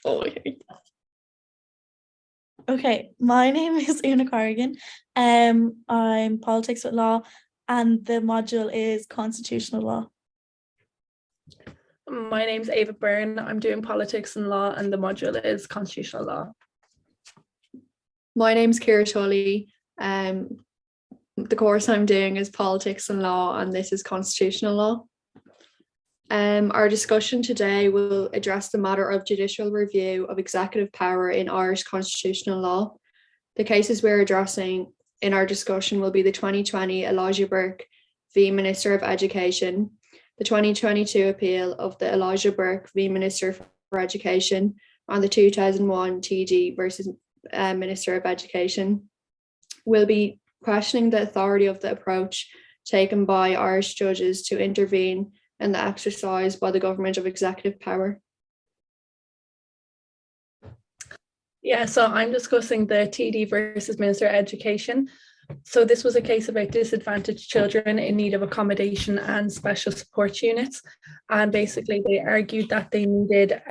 Oh, okay, my name is Una Corrigan. I'm politics with law, and the module is constitutional law. My name's Ava Byrne. I'm doing politics and law, and the module is constitutional law. My name's Ciara Tully. The course I'm doing is politics and law, and this is constitutional law. Our discussion today will address the matter of judicial review of executive power in Irish constitutional law. The cases we're addressing in our discussion will be the 2020 Elijah Burke v Minister of Education, the 2022 appeal of the Elijah Burke v Minister for Education, and the 2001 TD versus Minister of Education. We'll be questioning the authority of the approach taken by Irish judges to intervene in the exercise by the government of executive power. Yeah, so I'm discussing the TD versus Minister of Education. So this was a case about disadvantaged children in need of accommodation and special support units. And basically they argued that they needed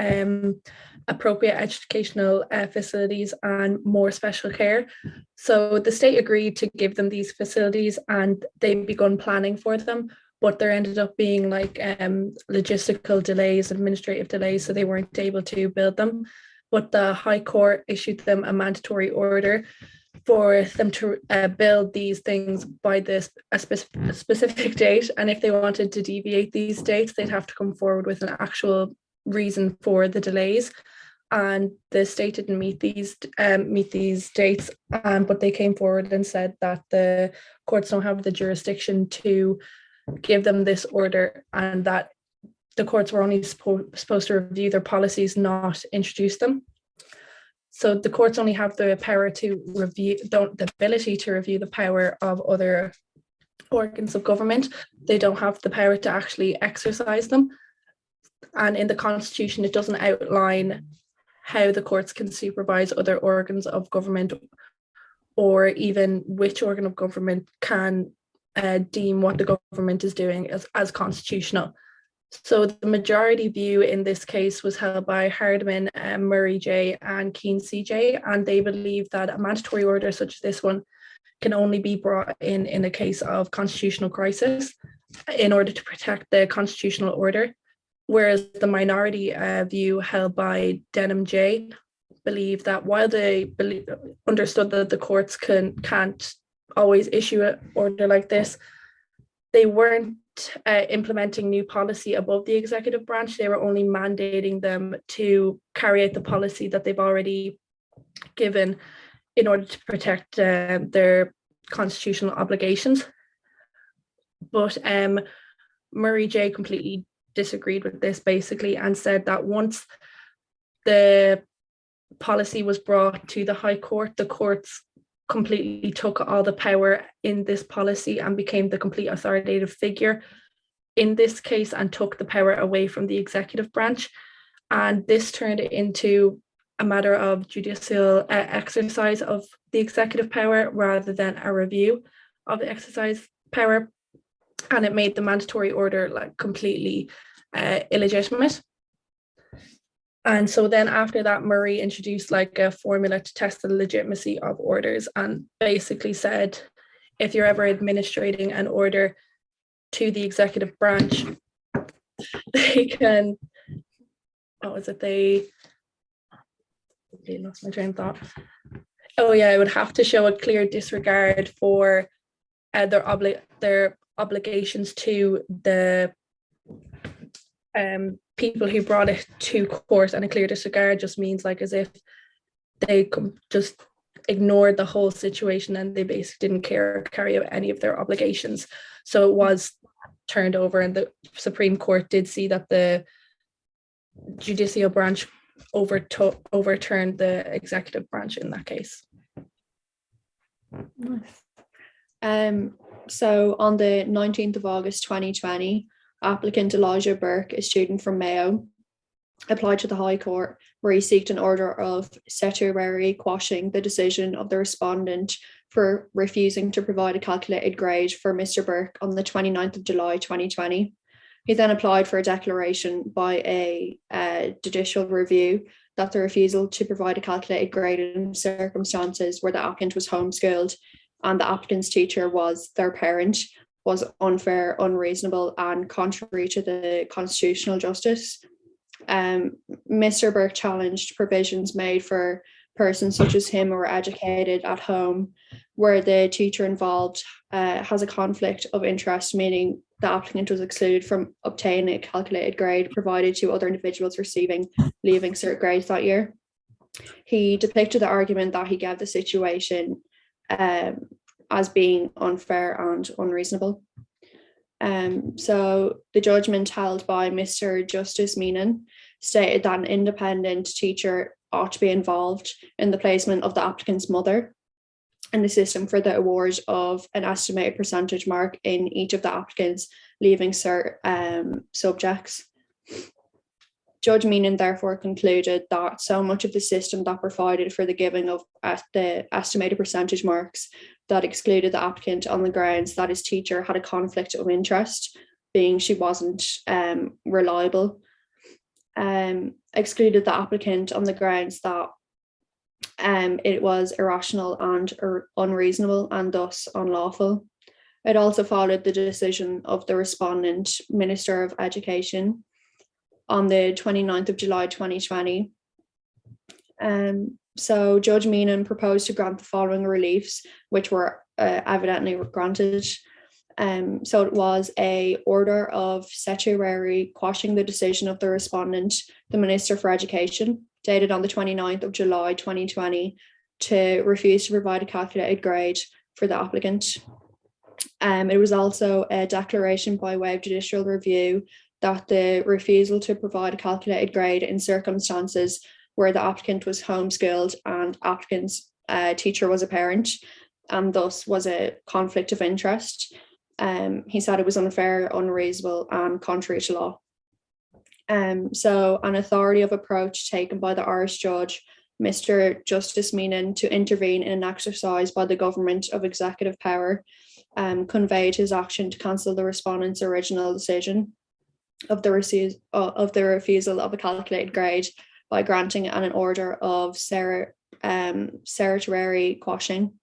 appropriate educational facilities and more special care. So the state agreed to give them these facilities and they begun planning for them, but there ended up being like logistical delays, administrative delays, so they weren't able to build them. But the High Court issued them a mandatory order for them to build these things by a specific date. And if they wanted to deviate these dates, they'd have to come forward with an actual reason for the delays. And the state didn't meet these dates, but they came forward and said that the courts don't have the jurisdiction to give them this order, and that the courts were only supposed to review their policies, not introduce them. So the courts only have the power to review, the ability to review the power of other organs of government. They don't have the power to actually exercise them. And in the Constitution, it doesn't outline how the courts can supervise other organs of government, or even which organ of government can deem what the government is doing as constitutional. So the majority view in this case was held by Hardman, Murray J and Keane CJ, and they believe that a mandatory order such as this one can only be brought in a case of constitutional crisis in order to protect the constitutional order, whereas the minority view held by Denham J believe that while they understood that the courts can't always issue an order like this, they weren't implementing new policy above the executive branch. They were only mandating them to carry out the policy that they've already given in order to protect their constitutional obligations. But Murray J completely disagreed with this basically, and said that once the policy was brought to the High Court, the courts completely took all the power in this policy and became the complete authoritative figure in this case, and took the power away from the executive branch. And this turned it into a matter of judicial exercise of the executive power rather than a review of the exercise power. And it made the mandatory order like completely illegitimate. And so then after that, Murray introduced like a formula to test the legitimacy of orders, and basically said, if you're ever administrating an order to the executive branch, they can, they lost my train of thought. Oh yeah, it would have to show a clear disregard for their obligations to the people who brought it to court. And a clear disregard just means like as if they just ignored the whole situation and they basically didn't care or carry out any of their obligations. So it was turned over, and the Supreme Court did see that the judicial branch overturned the executive branch in that case. Nice. So on the 19th of August 2020, applicant Elijah Burke, a student from Mayo, applied to the High Court where he sought an order of certiorari quashing the decision of the respondent for refusing to provide a calculated grade for Mr. Burke on the 29th of July 2020. He then applied for a declaration by a judicial review that the refusal to provide a calculated grade in circumstances where the applicant was homeschooled and the applicant's teacher was their parent was unfair, unreasonable, and contrary to the constitutional justice. Mr. Burke challenged provisions made for persons such as him who are educated at home, where the teacher involved has a conflict of interest, meaning the applicant was excluded from obtaining a calculated grade provided to other individuals leaving certain grades that year. He depicted the argument that he gave the situation as being unfair and unreasonable. So the judgment held by Mr. Justice Meenan stated that an independent teacher ought to be involved in the placement of the applicant's mother in the system for the award of an estimated percentage mark in each of the applicants leaving cert subjects. Judge Meenan therefore concluded that so much of the system that provided for the giving of the estimated percentage marks that excluded the applicant on the grounds that his teacher had a conflict of interest, being she wasn't reliable, excluded the applicant on the grounds that it was irrational and unreasonable and thus unlawful. It also followed the decision of the respondent Minister of Education on the 29th of July 2020. So Judge Meenan proposed to grant the following reliefs, which were evidently granted. So it was a order of certiorari quashing the decision of the respondent, the Minister for Education, dated on the 29th of July 2020, to refuse to provide a calculated grade for the applicant. It was also a declaration by way of judicial review that the refusal to provide a calculated grade in circumstances where the applicant was homeschooled and applicant's teacher was a parent and thus was a conflict of interest. He said it was unfair, unreasonable, and contrary to law. So an authoritative approach taken by the Irish judge, Mr. Justice Meenan, to intervene in an exercise by the government of executive power, conveyed his action to cancel the respondent's original decision of the refusal of a calculated grade by granting an order of certiorari quashing.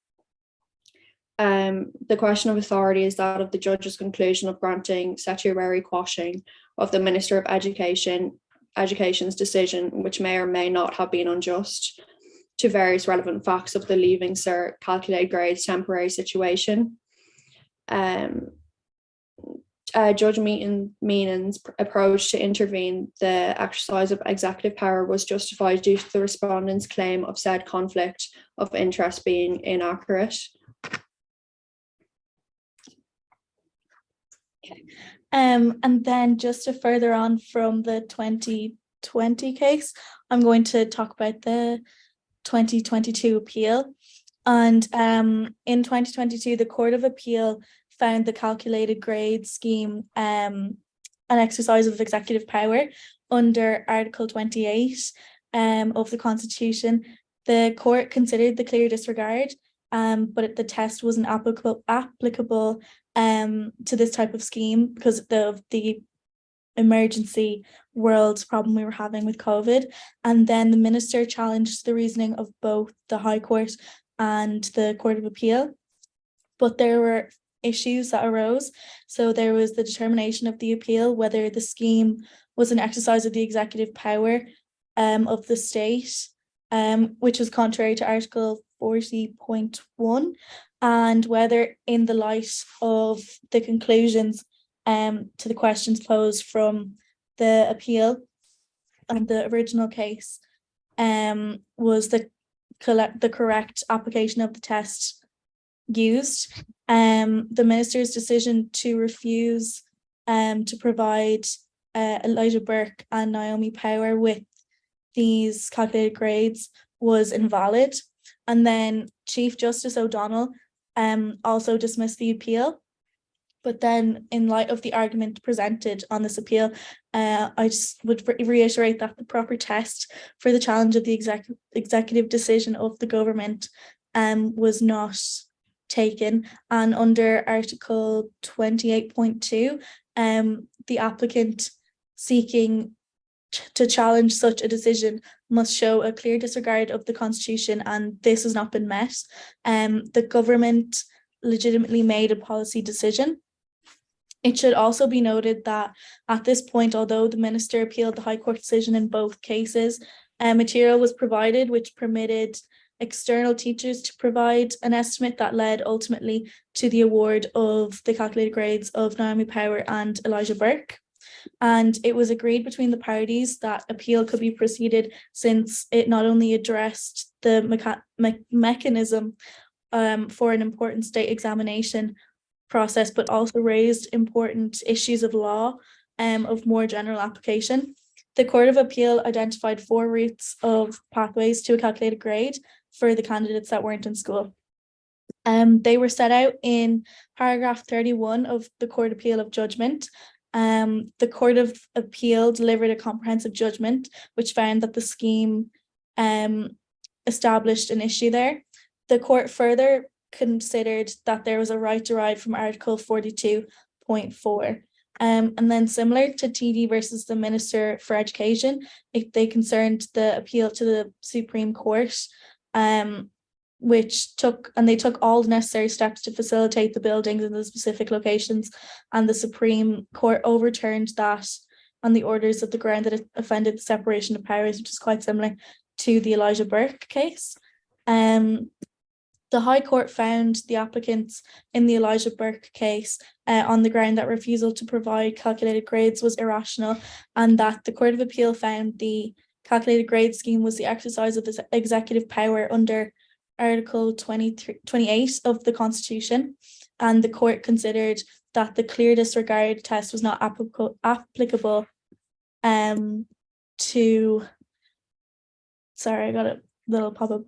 The question of authority is that of the judge's conclusion of granting certiorari quashing of the Minister of Education's decision, which may or may not have been unjust, to various relevant facts of the leaving cert calculated grades temporary situation. Judge Meenan's approach to intervene the exercise of executive power was justified due to the respondent's claim of said conflict of interest being inaccurate. And then just to further on from the 2020 case, I'm going to talk about the 2022 appeal. And in 2022, the Court of Appeal found the calculated grade scheme an exercise of executive power under Article 28 of the Constitution. The court considered the clear disregard, but the test wasn't applicable to this type of scheme because of the emergency world problem we were having with COVID. And then the minister challenged the reasoning of both the High Court and the Court of Appeal, but there were issues that arose. So there was the determination of the appeal whether the scheme was an exercise of the executive power of the state, which was contrary to Article 40.1, and whether in the light of the conclusions to the questions posed from the appeal and the original case was the correct application of the test used. The minister's decision to refuse to provide Elijah Burke and Naomi Power with these calculated grades was invalid. And then Chief Justice O'Donnell also dismissed the appeal. But then in light of the argument presented on this appeal, I just would reiterate that the proper test for the challenge of the executive decision of the government was not taken. And under Article 28.2, the applicant seeking to challenge such a decision must show a clear disregard of the Constitution, and this has not been met. The government legitimately made a policy decision. It should also be noted that at this point, although the minister appealed the High Court decision in both cases, material was provided which permitted external teachers to provide an estimate that led ultimately to the award of the calculated grades of Naomi Power and Elijah Burke. And it was agreed between the parties that appeal could be proceeded, since it not only addressed the mechanism for an important state examination process, but also raised important issues of law of more general application. The Court of Appeal identified 4 routes of pathways to a calculated grade for the candidates that weren't in school. They were set out in paragraph 31 of the Court of Appeal of Judgment. The Court of Appeal delivered a comprehensive judgment which found that the scheme established an issue there. The court further considered that there was a right derived from Article 42.4. And then similar to TD versus the Minister for Education, they concerned the appeal to the Supreme Court, which took all the necessary steps to facilitate the buildings in the specific locations, and the Supreme Court overturned that on the orders of the ground that it offended the separation of powers, which is quite similar to the Elijah Burke case. The High Court found the applicants in the Elijah Burke case on the ground that refusal to provide calculated grades was irrational, and that the Court of Appeal found the calculated grade scheme was the exercise of the executive power under Article 28 of the Constitution, and the court considered that the clear disregard test was not applicable to, sorry, I got a little pop-up,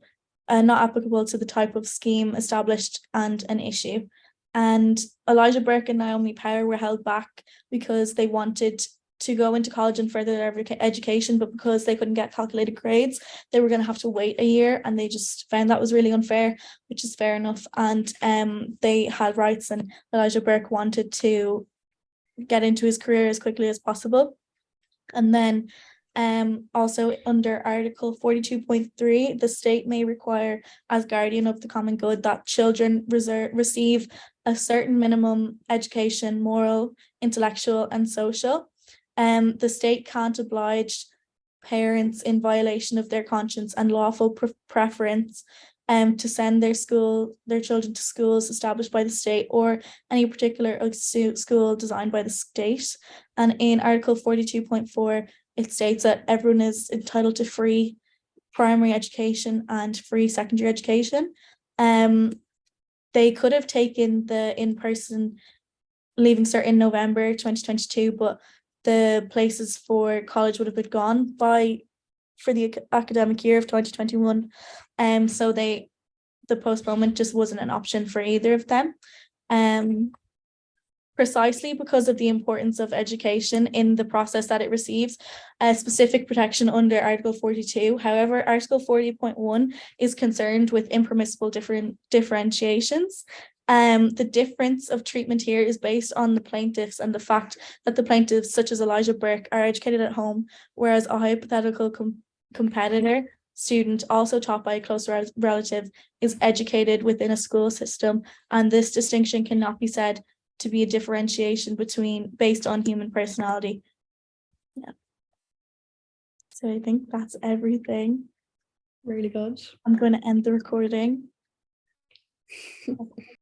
not applicable to the type of scheme established and an issue. And Elijah Burke and Naomi Power were held back because they wanted to go into college and further their education, but because they couldn't get calculated grades, they were going to have to wait a year, and they just found that was really unfair, which is fair enough. And they had rights, and Elijah Burke wanted to get into his career as quickly as possible. And then also under Article 42.3, the state may require, as guardian of the common good, that children receive a certain minimum education, moral, intellectual, and social. The state can't oblige parents in violation of their conscience and lawful preference to send their children to schools established by the state or any particular school designed by the state. And in Article 42.4, it states that everyone is entitled to free primary education and free secondary education. They could have taken the in-person Leaving Cert in November 2022, but the places for college would have been gone for the academic year of 2021. So the postponement just wasn't an option for either of them. Precisely because of the importance of education in the process that it receives a specific protection under Article 42. However, Article 40.1 is concerned with impermissible differentiations. The difference of treatment here is based on the plaintiffs and the fact that the plaintiffs, such as Elijah Burke, are educated at home, whereas a hypothetical competitor student, also taught by a close relative, is educated within a school system, and this distinction cannot be said to be a differentiation based on human personality. Yeah. So I think that's everything. Really good. I'm going to end the recording.